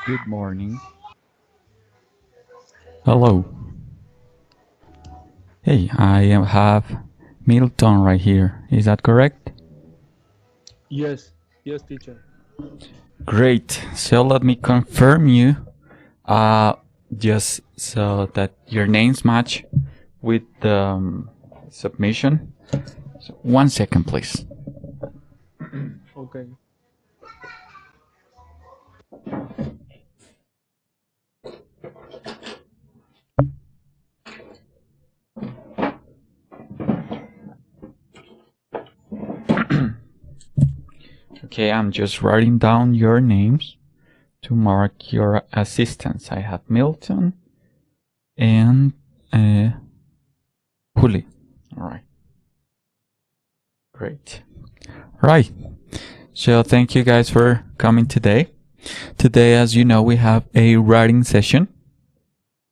Good morning. Hello. Hey, have Milton right here. Is that correct? Yes, yes, teacher. Great. So let me confirm you. Uh, just so that your names match with the submission. So 1 second, please. Okay. Okay, I'm just writing down your names to mark your assistants. I have Milton and Juli. All right. Great. Right. So thank you guys for coming today. Today, as you know, we have a writing session.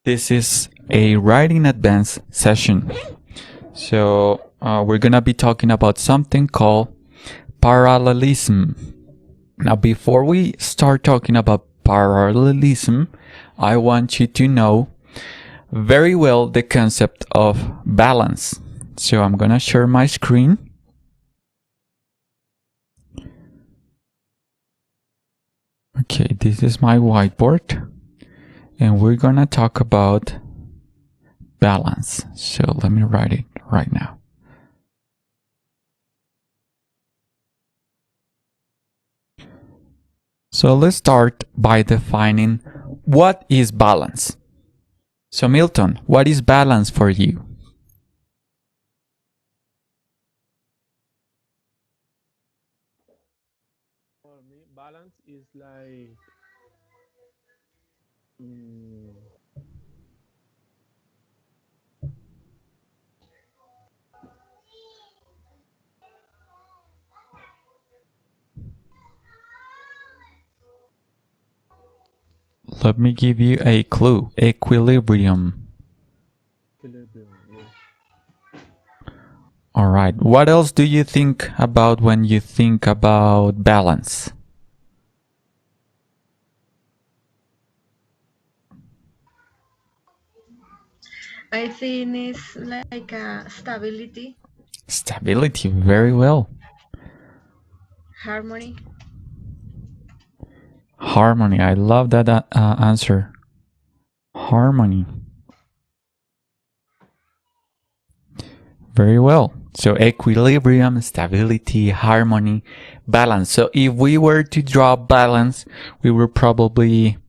This is a writing advanced session. So we're gonna be talking about something called parallelism. Now, before we start talking about parallelism, I want you to know very well the concept of balance. So I'm gonna share my screen. Okay, this is my whiteboard. And we're gonna talk about balance. So let me write it right now. So let's start by defining what is balance. So Milton, what is balance for you? For me, balance is like mm, Let me give you a clue. Equilibrium. equilibrium. Yes. All right. What else do you think about when you think about balance? I think it's like a stability, Stability. Very well. harmony. Harmony. I love that answer. Harmony. Very well. So equilibrium, stability, harmony, balance. So if we were to draw balance, we would probably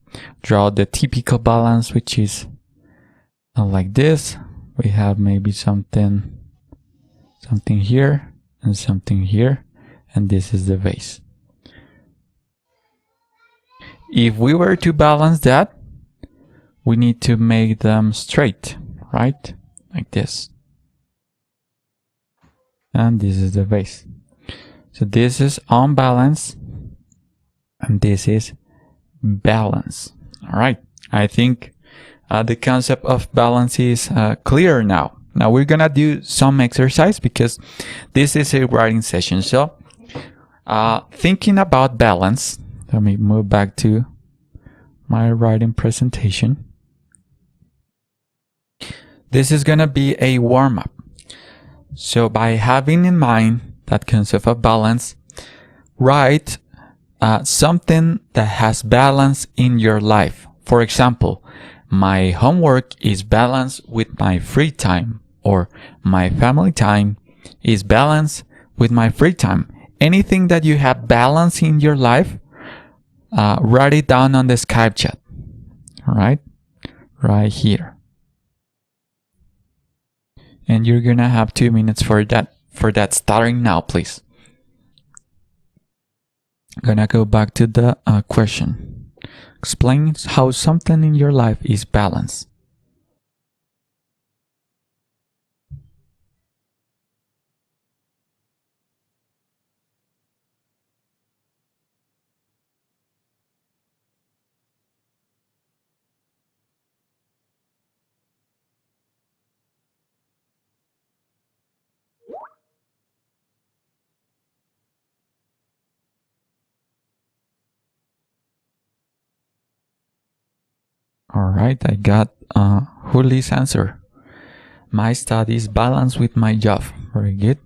draw the typical balance, which is like this. We have maybe something here and something here, and this is the vase. If we were to balance that, we need to make them straight, right? Like this. And this is the vase. So this is unbalanced, and this is balance. All right. I think the concept of balance is clear now. Now we're gonna do some exercise because this is a writing session. So thinking about balance, let me move back to my writing presentation. This is gonna be a warm-up. So by having in mind that concept of balance, write something that has balance in your life. For example, my homework is balanced with my free time, or my family time is balanced with my free time. Anything that you have balance in your life, write it down on the Skype chat. All right, right here. And you're gonna have 2 minutes for that. Starting now, please. Gonna go back to the question. Explain how something in your life is balanced. All right, I got Juli's answer. My studies balance with my job. Very good.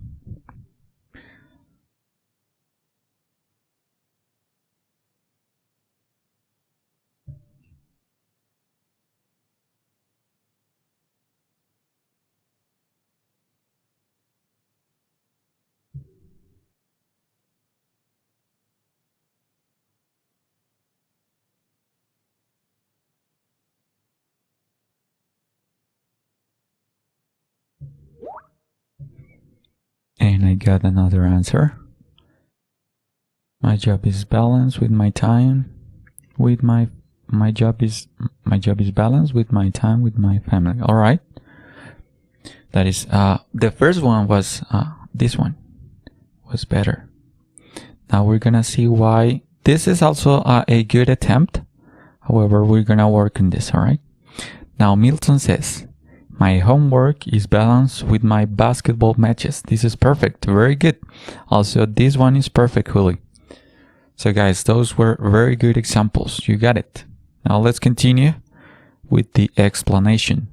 And I got another answer. My job is balanced with my time, with my job is balanced with my time with my family. All right. That is the first one was this one was better. Now we're gonna see why this is also a good attempt. However, we're gonna work on this. All right. Now Milton says, my homework is balanced with my basketball matches. This is perfect. Very good. Also, this one is perfect, Juli. So guys, those were very good examples. You got it. Now let's continue with the explanation.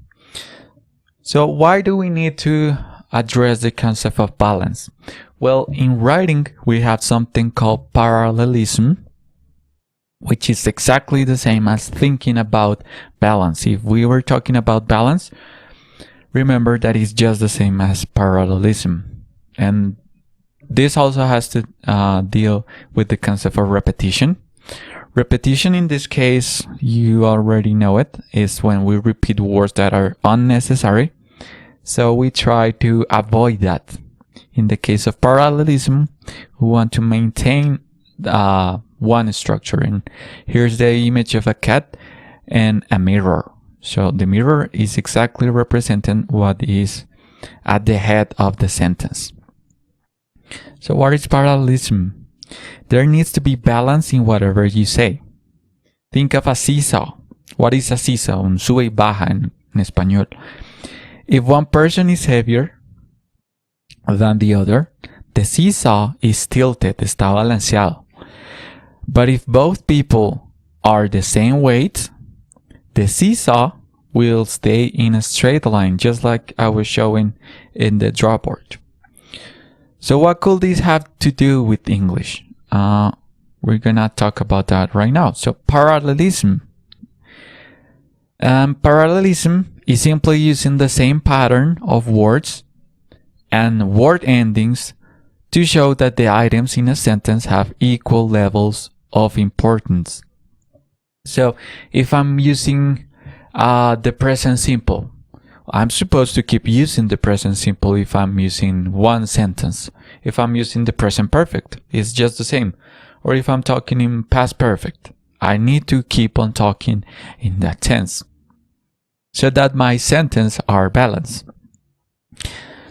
So why do we need to address the concept of balance? Well, in writing, we have something called parallelism, which is exactly the same as thinking about balance. If we were talking about balance, remember that it's just the same as parallelism. And this also has to deal with the concept of repetition. Repetition in this case, you already know it, is when we repeat words that are unnecessary. So we try to avoid that. In the case of parallelism, we want to maintain one structure. And here's the image of a cat and a mirror. So the mirror is exactly representing what is at the head of the sentence. So what is parallelism? There needs to be balance in whatever you say. Think of a seesaw. What is a seesaw? Un sube y baja en español. If one person is heavier than the other, the seesaw is tilted, está balanceado. But if both people are the same weight, the seesaw will stay in a straight line, just like I was showing in the drawboard. So what could this have to do with English? We're gonna talk about that right now. So parallelism. Parallelism is simply using the same pattern of words and word endings to show that the items in a sentence have equal levels of importance. So if I'm using the present simple, I'm supposed to keep using the present simple if I'm using one sentence. If I'm using the present perfect, it's just the same. Or if I'm talking in past perfect, I need to keep on talking in that tense so that my sentences are balanced.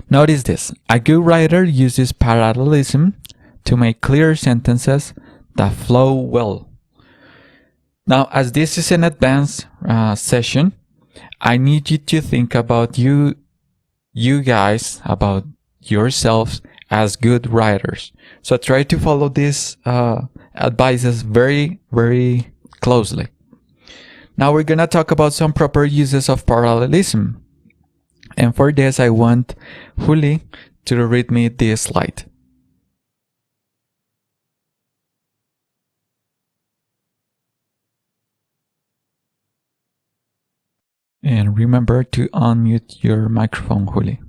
Notice this. A good writer uses parallelism to make clear sentences that flow well. Now, as this is an advanced session, I need you to think about you guys, about yourselves as good writers. So try to follow these advices very, very closely. Now we're gonna talk about some proper uses of parallelism. And for this, I want Juli to read me this slide. And remember to unmute your microphone, Juli.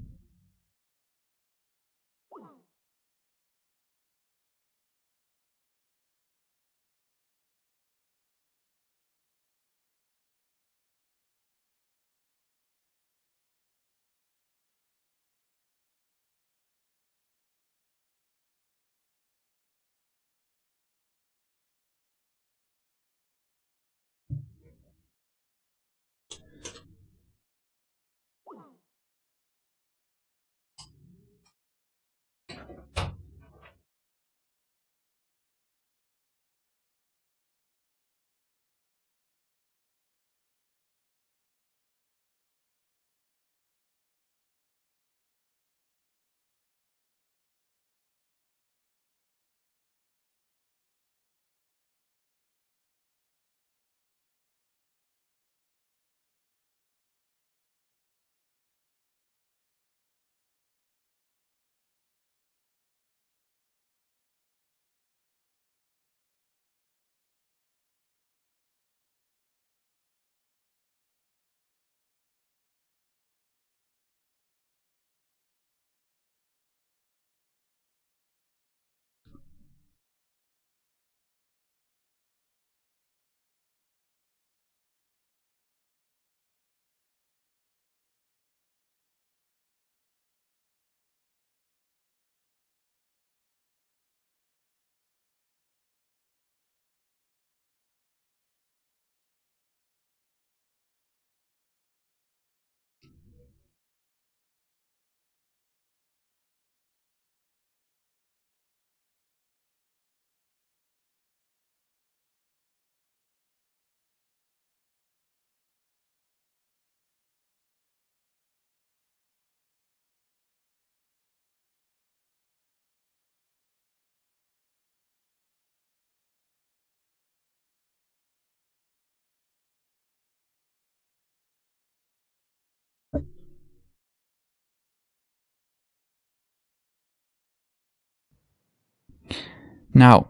Now,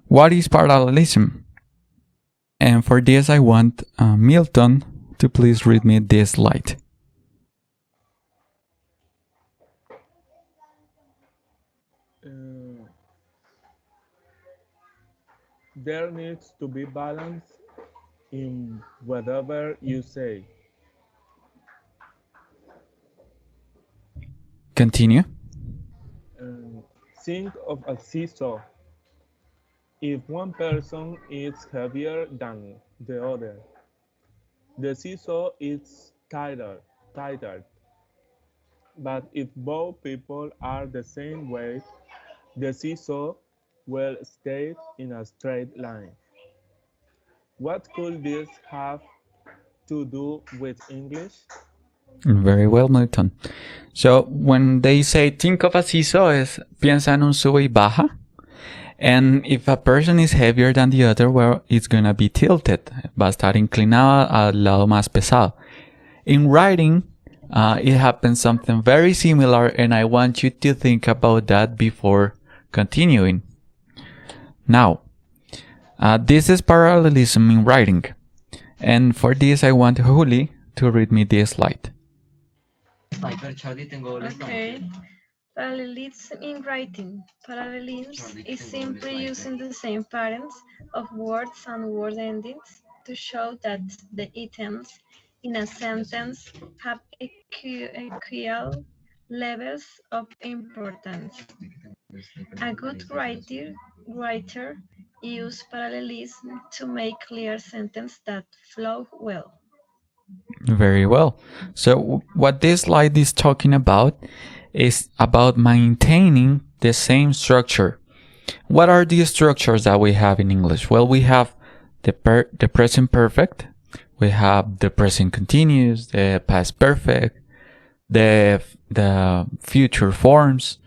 what is parallelism? And for this, I want Milton to please read me this slide. There needs to be balance in whatever you say. Continue. Think of a seesaw. If one person is heavier than the other, the seesaw is tighter. But if both people are the same weight, the seesaw will stay in a straight line. What could this have to do with English? Very well, Milton. So when they say think of a seesaw, piensa en un sube y baja. And if a person is heavier than the other, well, it's gonna be tilted. Va a estar inclinado al lado más pesado. In writing, it happens something very similar, and I want you to think about that before continuing. Now, this is parallelism in writing. And for this, I want Juli to read me this slide. Okay. Parallelism in writing. Parallelism is simply using the same patterns of words and word endings to show that the items in a sentence have equal levels of importance. A good writer uses parallelism to make clear sentences that flow well. Very well. So what this slide is talking about is about maintaining the same structure. What are the structures that we have in English? Well, we have the present perfect, we have the present continuous, the past perfect, the future forms,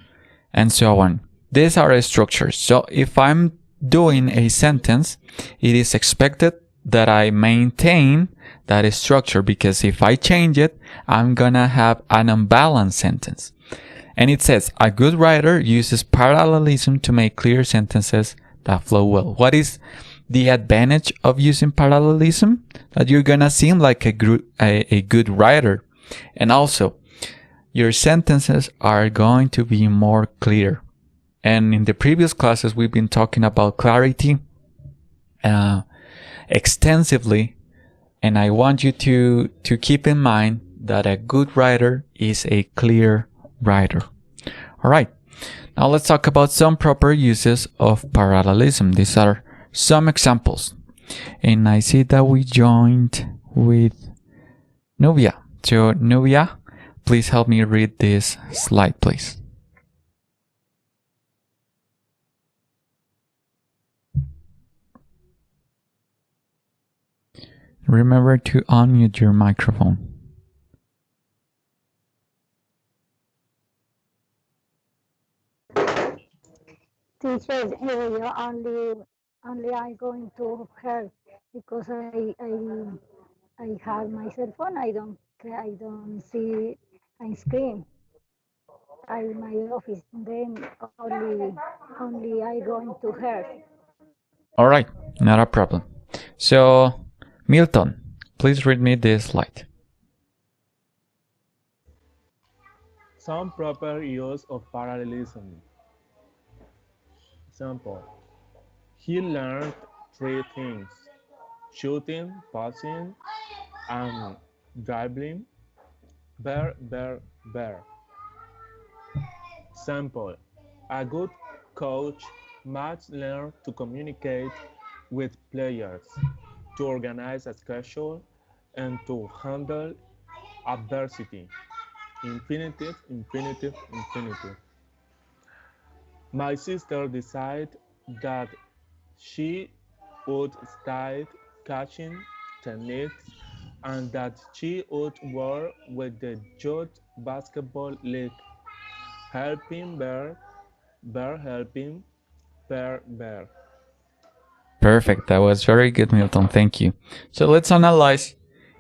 and so on. These are structures. So if I'm doing a sentence, it is expected that I maintain that structure, because if I change it, I'm gonna have an unbalanced sentence. And it says, a good writer uses parallelism to make clear sentences that flow well. What is the advantage of using parallelism? That you're gonna seem like a good writer. And also, your sentences are going to be more clear. And in the previous classes, we've been talking about clarity extensively. And I want you to keep in mind that a good writer is a clear writer. All right. Now let's talk about some proper uses of parallelism. These are some examples. And I see that we joined with Nubia. So Nubia, please help me read this slide, please. Remember to unmute your microphone. Teacher, you only I going to her because I have my cell phone. I don't see a screen. I my office. Then only I going to her. All right, not a problem. So Milton, please read me this slide. Some proper use of parallelism. Example, he learned 3 things: shooting, passing, and dribbling. Bear. Sample, a good coach must learn to communicate with players, to organize a schedule, and to handle adversity. Infinitive. My sister decided that she would start catching techniques and that she would work with the Youth Basketball League. Helping bear helping bear. Perfect. That was very good, Milton. Thank you. So let's analyze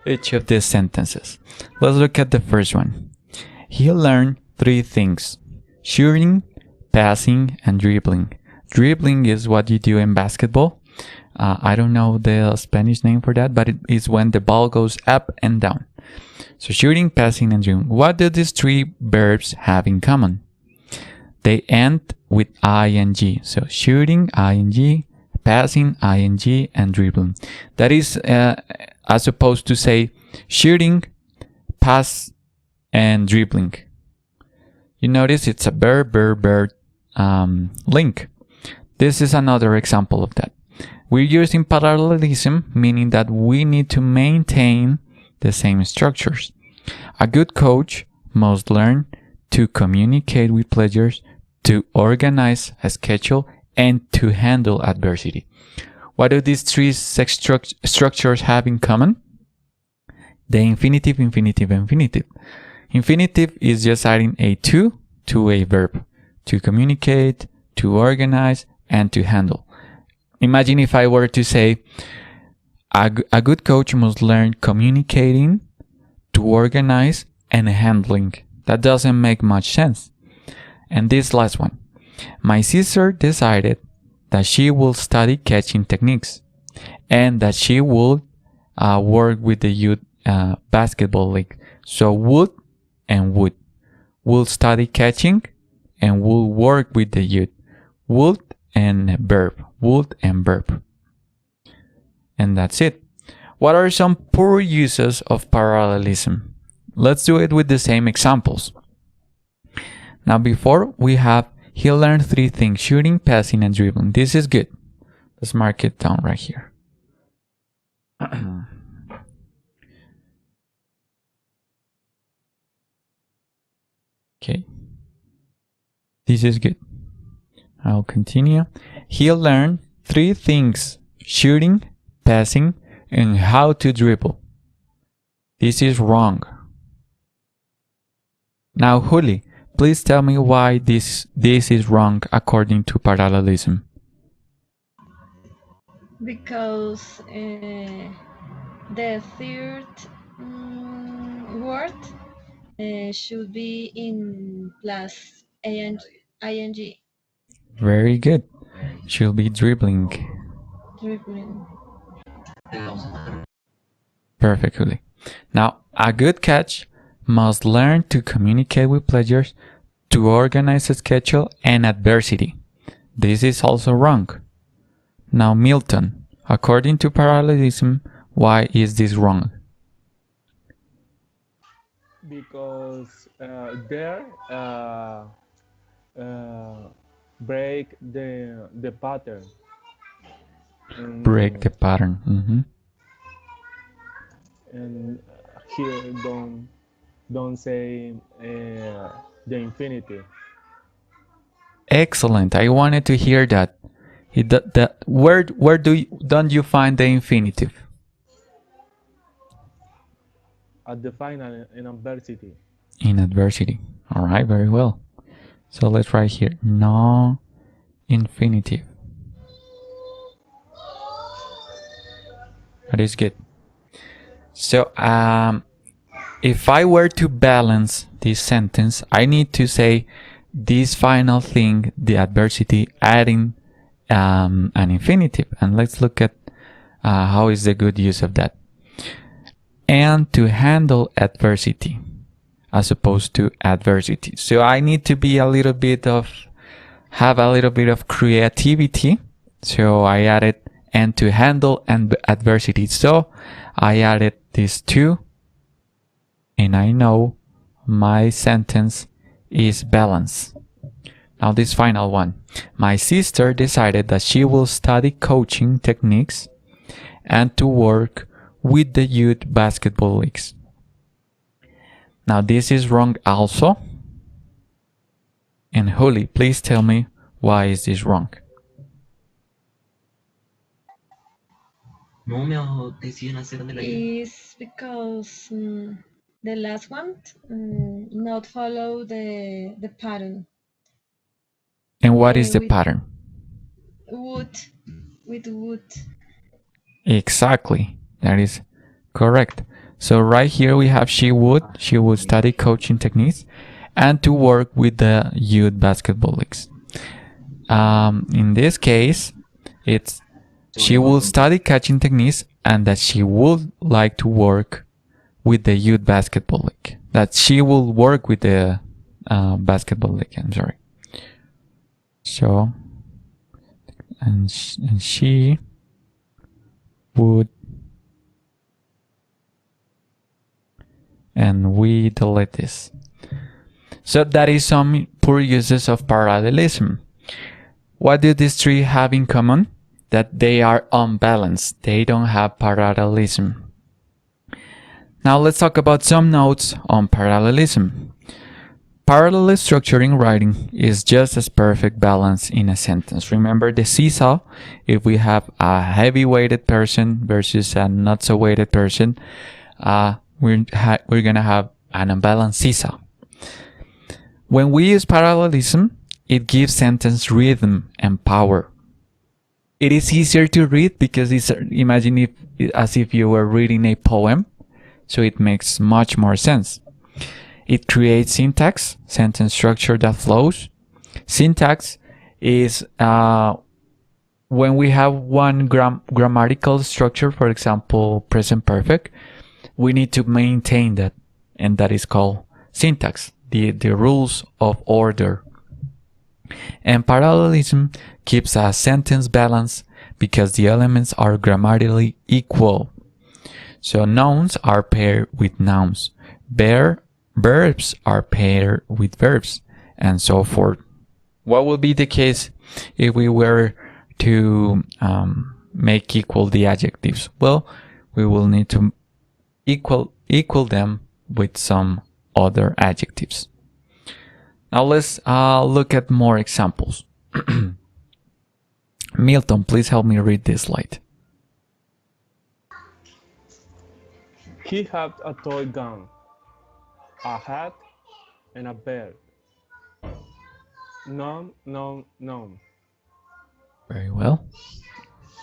each of these sentences. Let's look at the first one. He learned 3 things: shooting, passing, and dribbling. dribbling is what you do in basketball. I don't know the Spanish name for that, but it is when the ball goes up and down. So shooting, passing, and dribbling. What do these three verbs have in common? They end with ing. So shooting, ing, passing, ing, and dribbling. That is as opposed to say shooting, pass, and dribbling. You notice it's a verb link. This is another example of that. We're using parallelism, meaning that we need to maintain the same structures. A good coach must learn to communicate with players, to organize a schedule, and to handle adversity. What do these three structures have in common? The infinitive, infinitive, infinitive. Infinitive is just adding a to a verb. To communicate, to organize, and to handle. Imagine if I were to say, a good coach must learn communicating, to organize, and handling. That doesn't make much sense. And this last one. My sister decided that she will study catching techniques and that she will work with the youth basketball league. So would and would. Will study catching and will work with the youth. Would and verb. Would and verb. And that's it. What are some poor uses of parallelism? Let's do it with the same examples. Now before we have, he learned three things: shooting, passing, and dribbling. This is good. Let's mark it down right here. Okay. This is good. I'll continue. He learned three things: shooting, passing, and how to dribble. This is wrong. Now, Juli, please tell me why this is wrong according to parallelism. Because the third word should be in plus ing. Very good. She'll be dribbling. Dribbling. Perfectly. Now, a good catch must learn to communicate with players, to organize a schedule, and adversity. This is also wrong. Now, Milton, according to parallelism, why is this wrong? Because there break the pattern. Break the pattern. And here don't say the infinitive. Excellent. I wanted to hear that. Where don't you find the infinitive? At the final in adversity. In adversity. All right, very well. So let's write here, no infinitive. That is good. So if I were to balance this sentence, I need to say this final thing, the adversity, adding an infinitive. And let's look at how is the good use of that. And to handle adversity as opposed to adversity. So I need to be have a little bit of creativity. So I added and to handle and adversity. So I added these two, and I know my sentence is balanced. Now this final one. My sister decided that she will study coaching techniques and to work with the youth basketball leagues. Now this is wrong also. And Juli, please tell me why is this wrong? Is because the last one not follow the pattern. And what is the with pattern? Would. Exactly. That is correct. So right here we have she would study coaching techniques and to work with the youth basketball leagues. In this case, it's she will study catching techniques and that she would like to work with the youth basketball league. That she will work with the basketball league. I'm sorry. So, and she would, and we delete this. So that is some poor uses of parallelism. What do these three have in common? That they are unbalanced. They don't have parallelism. Now let's talk about some notes on parallelism. Parallel structure in writing is just as perfect balance in a sentence. Remember the seesaw? If we have a heavy weighted person versus a not so weighted person, we're gonna have an unbalanced seesaw. When we use parallelism, it gives sentence rhythm and power. It is easier to read because imagine as if you were reading a poem, so it makes much more sense. It creates syntax, sentence structure that flows. Syntax is when we have one grammatical structure, for example, present perfect, we need to maintain that, and that is called syntax, the rules of order. And parallelism keeps a sentence balance because the elements are grammatically equal. So nouns are paired with nouns. Verbs are paired with verbs, and so forth. What would be the case if we were to make equal the adjectives? Well, we will need to equal them with some other adjectives. Now let's look at more examples. Milton, please help me read this slide. He had a toy gun, a hat, and a bear. Nom, nom, nom. Very well.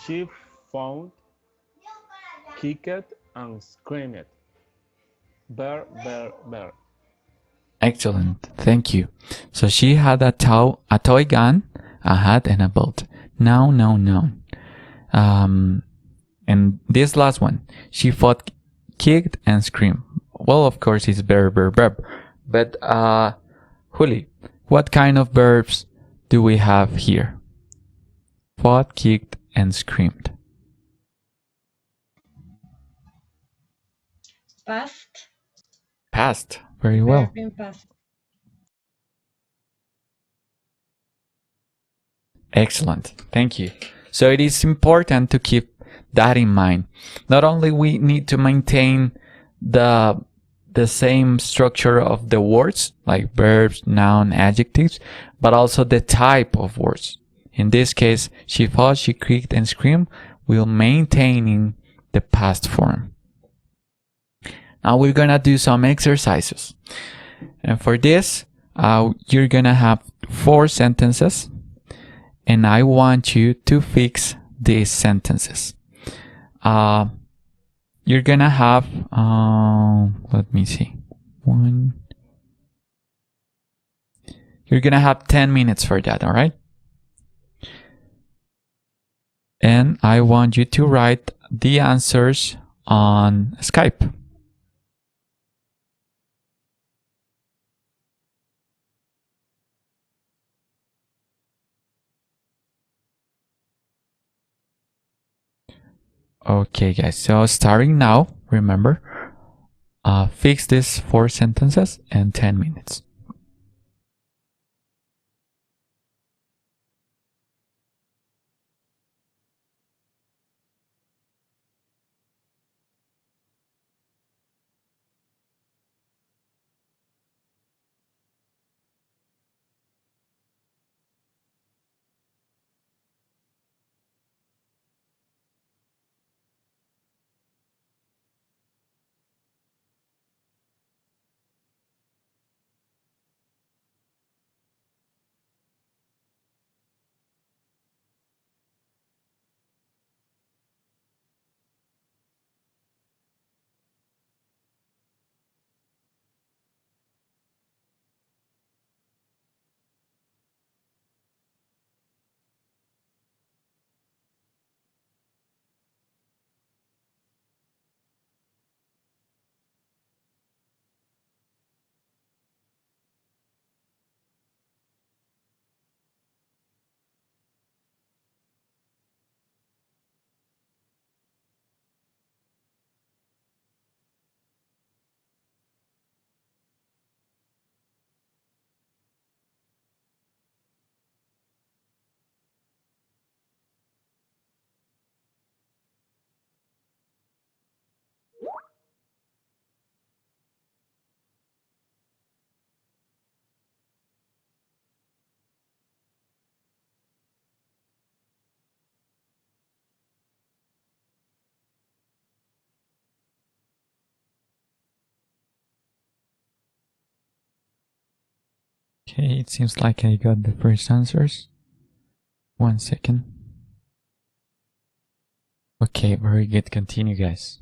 She found, kicked, and screamed. Bear, bear, bear. Excellent. Thank you. So she had a toy gun, a hat, and a belt. Noun, noun, noun. And this last one, she fought, kicked, and screamed. Well, of course, it's verb. But, Juli, what kind of verbs do we have here? Fought, kicked, and screamed. Past. Past. Very well. Verb in past. Excellent. Thank you. So it is important to keep that in mind. Not only we need to maintain the same structure of the words, like verbs, noun, adjectives, but also the type of words. In this case, she fought, she kicked, and screamed, while maintaining the past form. Now we're gonna do some exercises. And for this, you're gonna have 4 sentences, and I want you to fix these sentences. You're gonna have, let me see, you're gonna have 10 minutes for that, all right? And I want you to write the answers on Skype. Okay, guys, so starting now, remember, fix these 4 sentences in 10 minutes. Okay, it seems like I got the first answers. 1 second. Okay, very good. Continue, guys.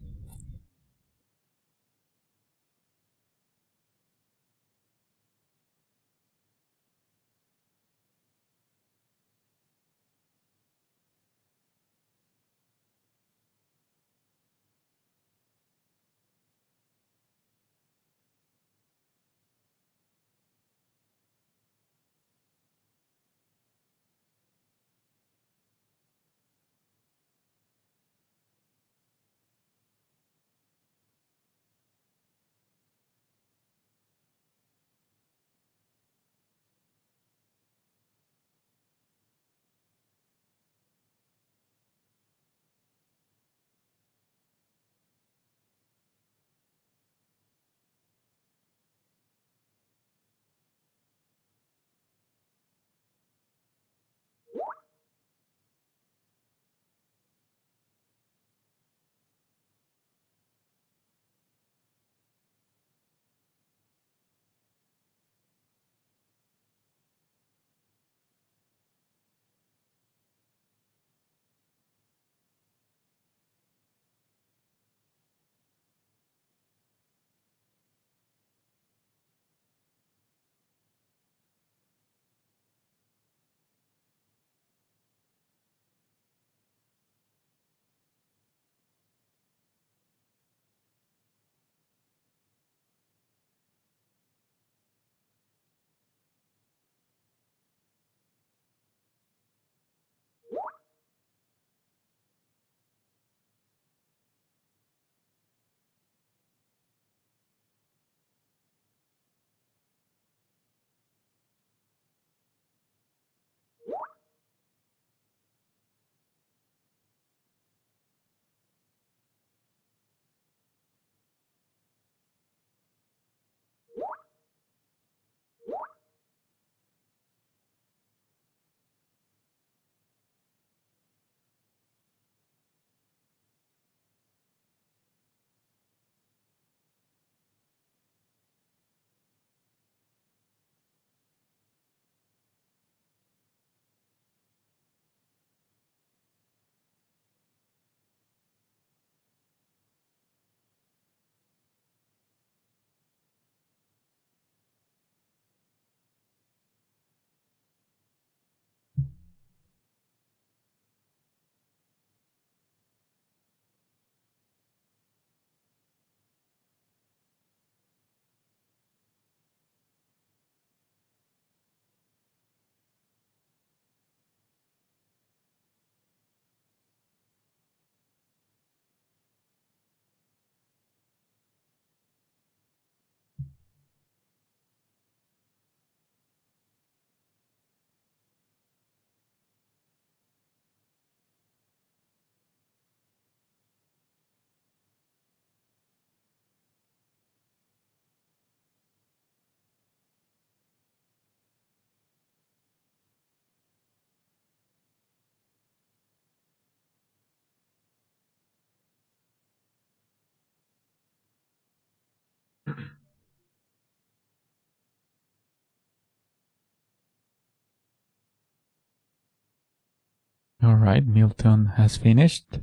All right, Milton has finished.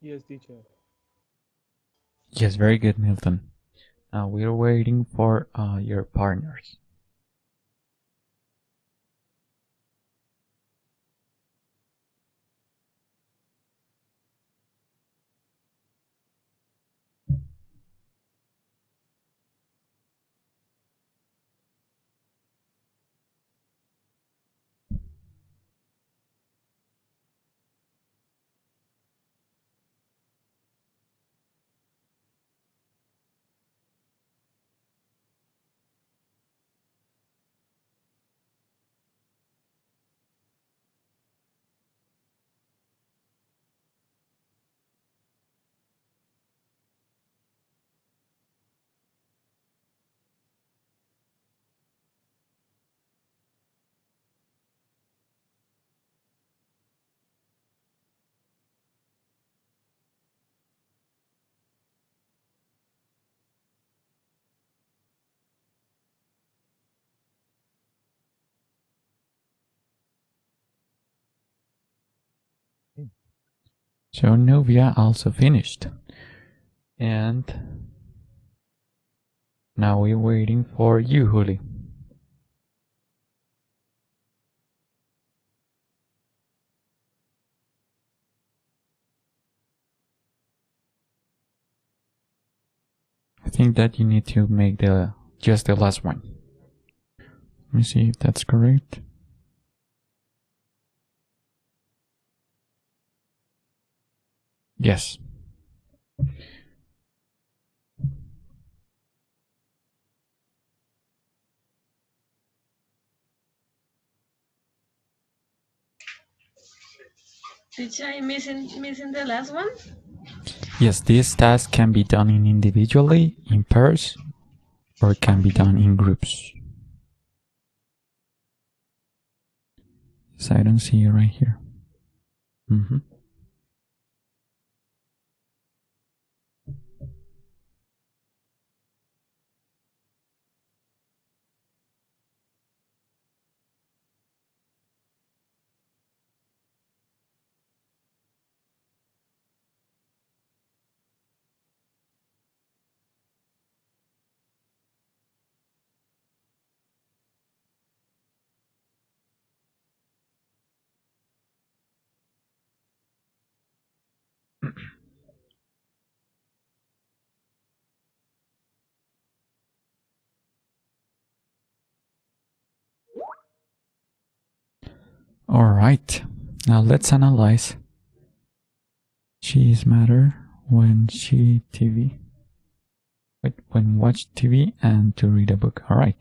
Yes, teacher. Yes, very good, Milton. Now we're waiting for your partners. So Nubia also finished. And now we're waiting for you, Juli. I think that you need to make just the last one. Let me see if that's correct. Yes. Did I missing the last one? Yes, this task can be done individually, in pairs, or it can be done in groups. So I don't see you right here. Alright, now let's analyze cheese matter when watch TV and to read a book. Alright.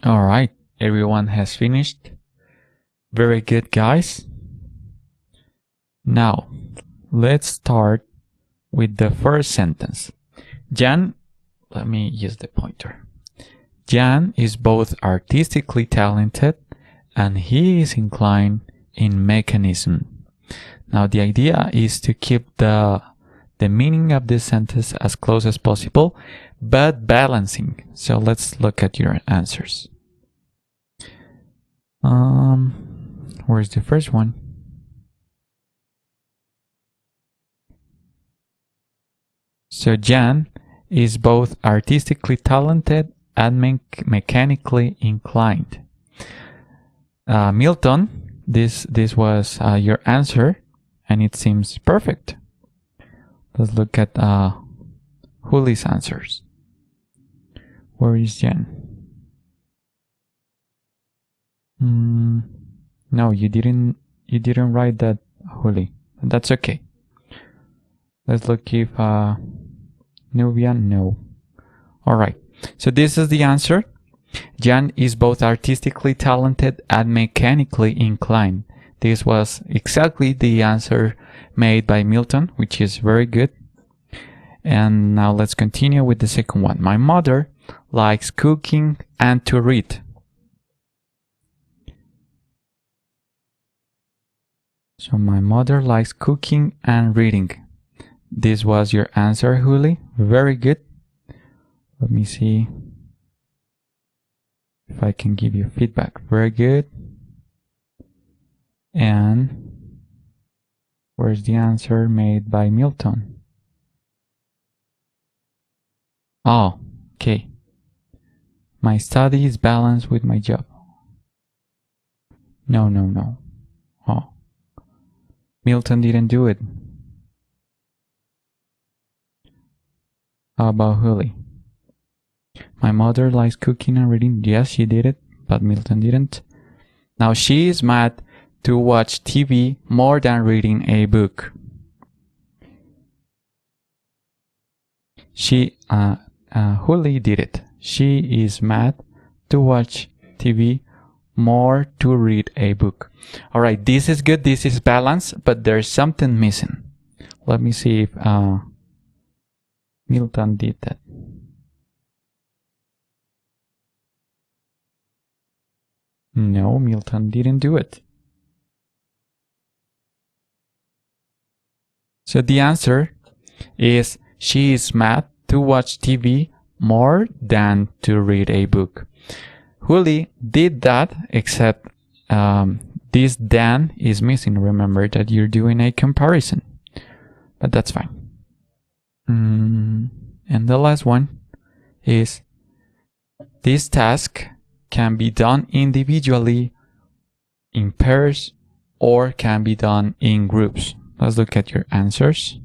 Alright, everyone has finished. Very good, guys. Now, let's start with the first sentence. Jan, let me use the pointer. Jan is both artistically talented and he is inclined in mechanism. Now, the idea is to keep the meaning of this sentence as close as possible, but balancing. So let's look at your answers. Where's the first one? So Jan is both artistically talented and mechanically inclined. Milton, this was your answer, and it seems perfect. Let's look at Juli's answers. Where is Jan? No, you didn't write that, Juli. That's okay. Let's look if Nubia, no. Alright, so this is the answer. Jan is both artistically talented and mechanically inclined. This was exactly the answer made by Milton, which is very good. And now let's continue with the second one. My mother likes cooking and to read. So my mother likes cooking and reading. This was your answer, Juli. Very good. Let me see if I can give you feedback. Very good. And where's the answer made by Milton? Oh, okay. My study is balanced with my job. No. Oh. Milton didn't do it. How about Juli? My mother likes cooking and reading. Yes, she did it, but Milton didn't. Now she is mad to watch TV more than reading a book. Huli did it. She is mad to watch TV more to read a book. All right, this is good. This is balanced, but there's something missing. Let me see if Milton did that. No, Milton didn't do it. So the answer is she is mad to watch TV more than to read a book. Huli did that, except this than is missing. Remember that you're doing a comparison, but that's fine. And the last one is this task can be done individually, in pairs, or can be done in groups. Let's look at your answers.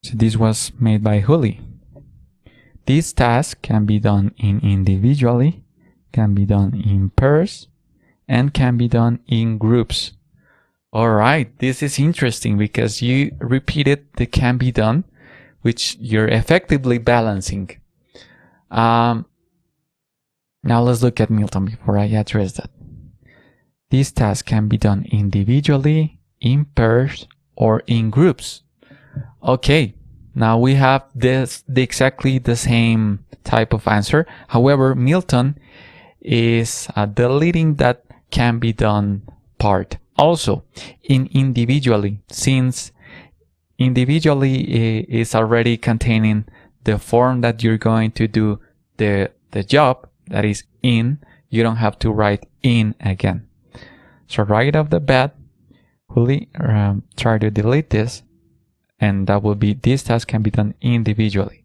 So this was made by Huli. This task can be done individually, can be done in pairs, and can be done in groups. All right, this is interesting because you repeated the can be done, which you're effectively balancing. Now let's look at Milton before I address that. This task can be done individually, in pairs, or in groups. Okay, now we have exactly the same type of answer. However, Milton is deleting that can be done part. Also, in individually, since individually is already containing the form that you're going to do the job, that is in, you don't have to write in again. So right off the bat, Huli try to delete this, and that will be this task can be done individually,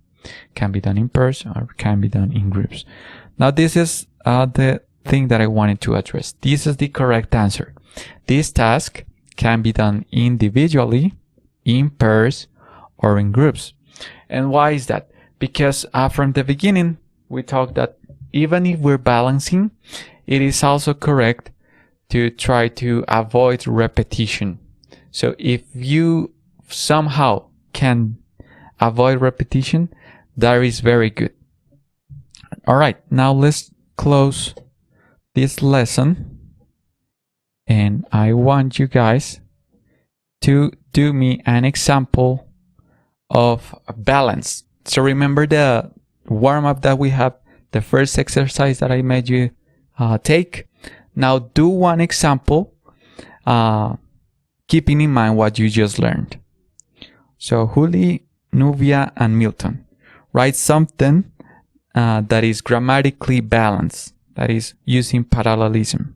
can be done in pairs, or can be done in groups. Now this is the thing that I wanted to address. This is the correct answer. This task can be done individually, in pairs, or in groups. And why is that? Because from the beginning, we talked that even if we're balancing, it is also correct to try to avoid repetition. So if you somehow can avoid repetition, that is very good. All right, now let's close this lesson. And I want you guys to do me an example of balance. So remember the warm-up that we have, the first exercise that I made you take. Now do one example, keeping in mind what you just learned. So Huli, Nubia, and Milton, write something that is grammatically balanced, that is using parallelism.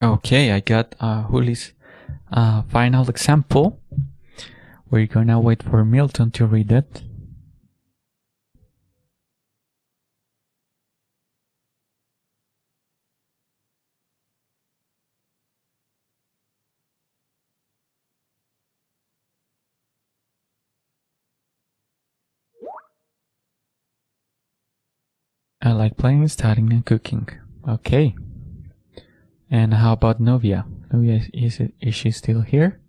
Okay, I got Juli's final example. We're gonna wait for Milton to read it. I like playing, studying, and cooking. Okay. And how about Novia? Novia, is she still here?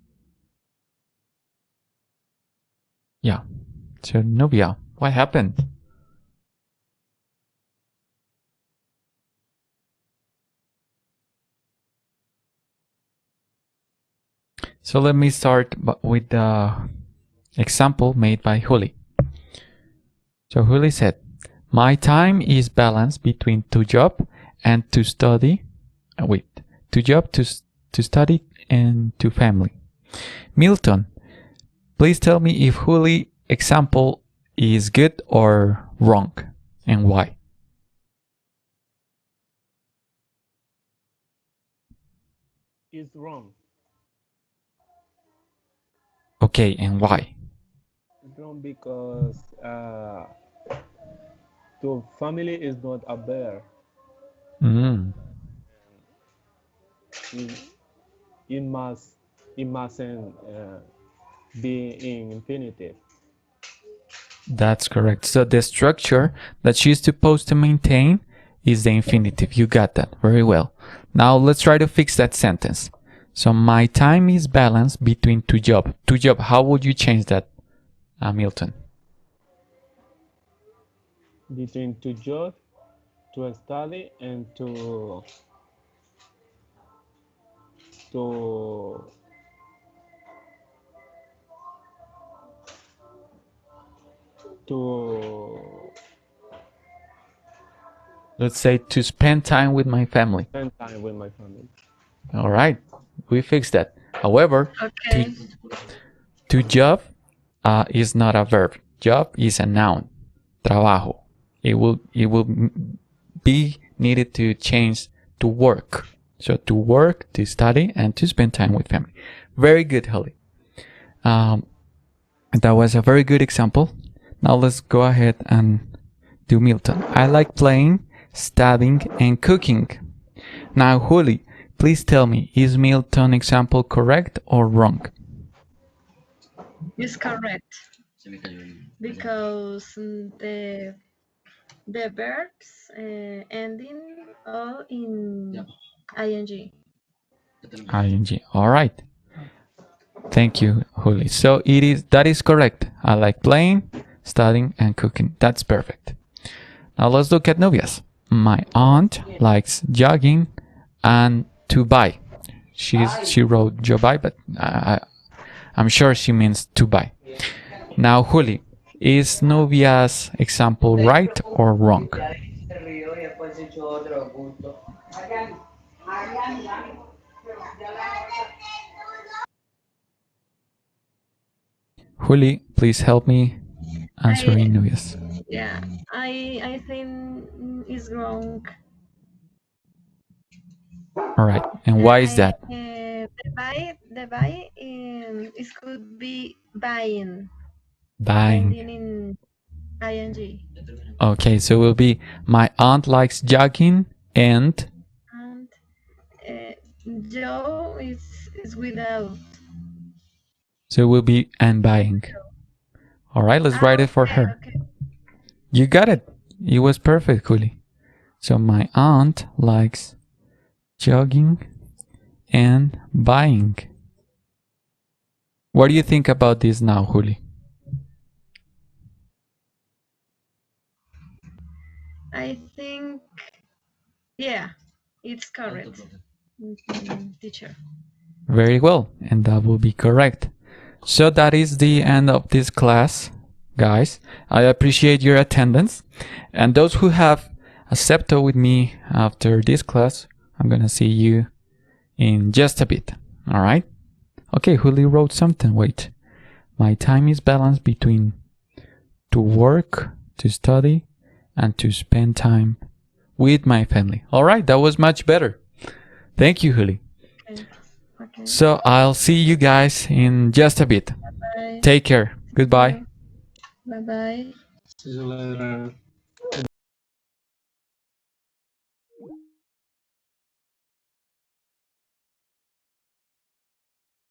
Yeah. So Novia, what happened? So let me start with the example made by Juli. So Juli said, my time is balanced between to job and to study. To job, to study, and to family. Milton, please tell me if Juli example is good or wrong, and why. It's wrong. Okay, and why? It's wrong because the family is not a bear. It, it mustn't be in infinitive. That's correct. So the structure that she's supposed to maintain is the infinitive. You got that very well. Now let's try to fix that sentence. So my time is balanced between two job. Two job, how would you change that, Milton? Between to job, to study, and to Let's say to spend time with my family. spend time with my family. All right, we fixed that. However, Okay. to job is not a verb. Job is a noun. Trabajo. It will be needed to change to work. So to work, to study, and to spend time with family. Very good, Holly. That was a very good example. Now let's go ahead and do Milton. I like playing, studying, and cooking. Now, Holly, please tell me, is Milton example correct or wrong? It's correct because the verbs ending all in ing. ing. All right. Thank you, Juli. So that is correct. I like playing, studying, and cooking. That's perfect. Now let's look at novias. My aunt likes jogging and to buy. She wrote jobai, but I'm sure she means to buy. Now, Juli, is novia's example right or wrong? Juli, please help me answering novias. Yeah, I think it's wrong. All right, and why is that? The buy it could be buying. Buying. Ending in ing. Okay, so it will be my aunt likes jogging and Joe is without. So it will be and buying. All right, let's write it for her. Okay. You got it. It was perfect, Juli. So my aunt likes jogging and buying. What do you think about this now, Juli? I think, yeah, it's correct, teacher. Very well, and that will be correct. So that is the end of this class, guys. I appreciate your attendance. And those who have accepted with me after this class, I'm going to see you in just a bit. All right? Okay, Juli wrote something. Wait. My time is balanced between to work, to study, and to spend time with my family. All right, that was much better. Thank you, Juli. Okay. Okay. So I'll see you guys in just a bit. Bye. Take care. Goodbye. Bye bye. See you later.